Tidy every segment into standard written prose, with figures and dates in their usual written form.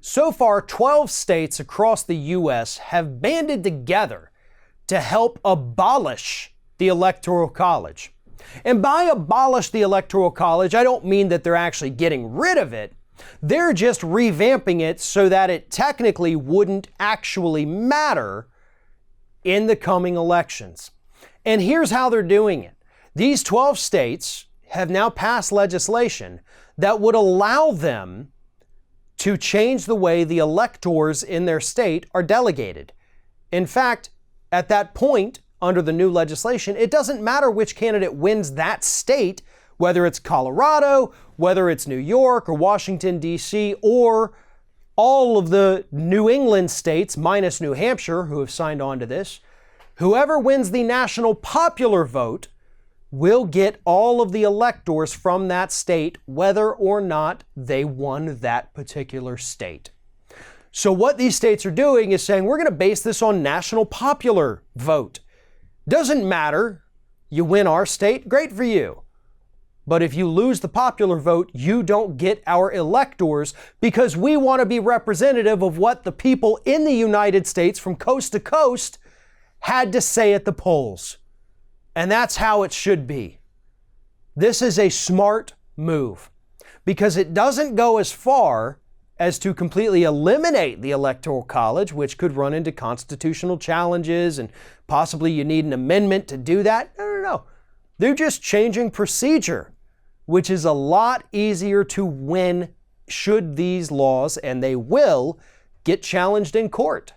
So far, 12 states across the U.S. have banded together to help abolish the Electoral College. And by abolish the Electoral College, I don't mean that they're actually getting rid of it. They're just revamping it so that it technically wouldn't actually matter in the coming elections. And here's how they're doing it. These 12 states have now passed legislation that would allow them to change the way the electors in their state are delegated. In fact, at that point, under the new legislation, it doesn't matter which candidate wins that state, whether it's Colorado, whether it's New York or Washington, D.C., or all of the New England states, minus New Hampshire, who have signed on to this. Whoever wins the national popular vote will get all of the electors from that state, whether or not they won that particular state. So what these states are doing is saying, we're going to base this on national popular vote. Doesn't matter. You win our state, great for you. But if you lose the popular vote, you don't get our electors, because we want to be representative of what the people in the United States from coast to coast had to say at the polls. And that's how it should be. This is a smart move because it doesn't go as far as to completely eliminate the Electoral College, which could run into constitutional challenges and possibly you need an amendment to do that. No. They're just changing procedure, which is a lot easier to win should these laws, and they will, get challenged in court.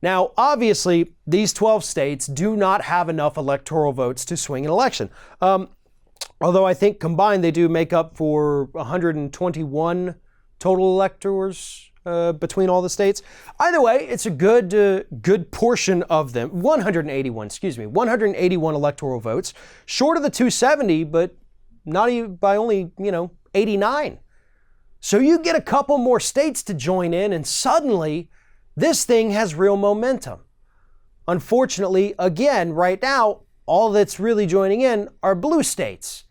Now, obviously, these 12 states do not have enough electoral votes to swing an election. Although I think combined they do make up for 121 total electors between all the states. Either way, it's a good portion of them. 181 electoral votes, short of the 270, but not even by only, 89. So you get a couple more states to join in, and suddenly this thing has real momentum. Unfortunately, again, right now, all that's really joining in are blue states.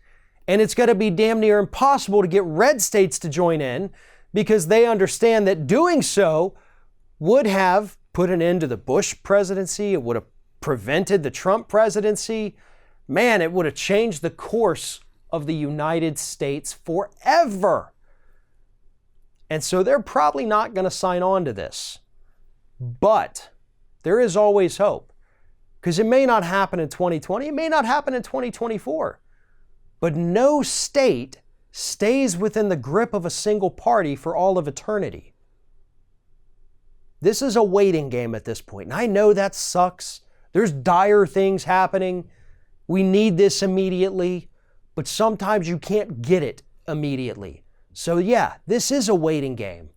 And it's going to be damn near impossible to get red states to join in because they understand that doing so would have put an end to the Bush presidency. It would have prevented the Trump presidency. Man, it would have changed the course of the United States forever. And so they're probably not going to sign on to this. But there is always hope, because it may not happen in 2020, it may not happen in 2024, but no state stays within the grip of a single party for all of eternity. This is a waiting game at this point, and I know that sucks. There's dire things happening. We need this immediately, but sometimes you can't get it immediately. So yeah, this is a waiting game,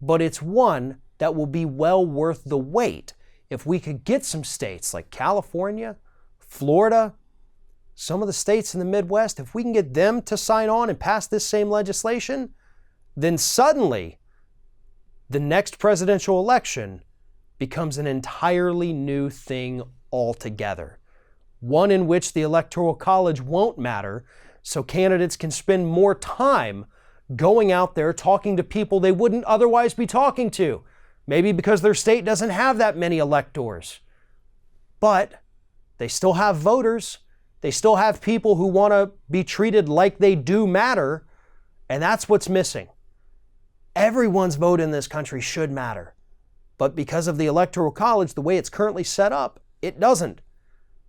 but it's one that will be well worth the wait if we could get some states like California, Florida, some of the states in the Midwest, if we can get them to sign on and pass this same legislation, then suddenly the next presidential election becomes an entirely new thing altogether. One in which the Electoral College won't matter, so candidates can spend more time going out there talking to people they wouldn't otherwise be talking to. Maybe because their state doesn't have that many electors. But they still have voters. They still have people who want to be treated like they do matter. And that's what's missing. Everyone's vote in this country should matter. But because of the Electoral College, the way it's currently set up, it doesn't.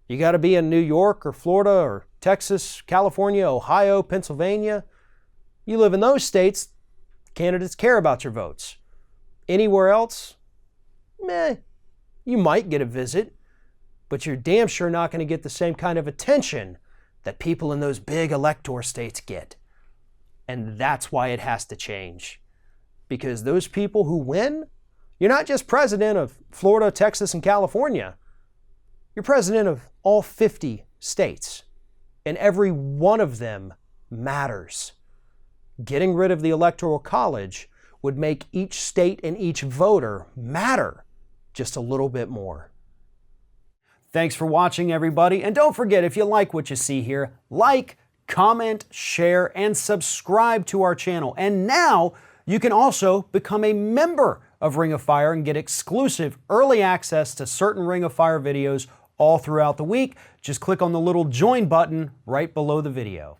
You got to be in New York or Florida or Texas, California, Ohio, Pennsylvania. You live in those states, candidates care about your votes. Anywhere else, you might get a visit, but you're damn sure not going to get the same kind of attention that people in those big elector states get. And that's why it has to change. Because those people who win, you're not just president of Florida, Texas, and California. You're president of all 50 states. And every one of them matters. Getting rid of the Electoral College would make each state and each voter matter just a little bit more. Thanks for watching, everybody. And don't forget, if you like what you see here, like, comment, share, and subscribe to our channel. And now You can also become a member of Ring of Fire and get exclusive early access to certain Ring of Fire videos all throughout the week. Just click on the little join button right below the video.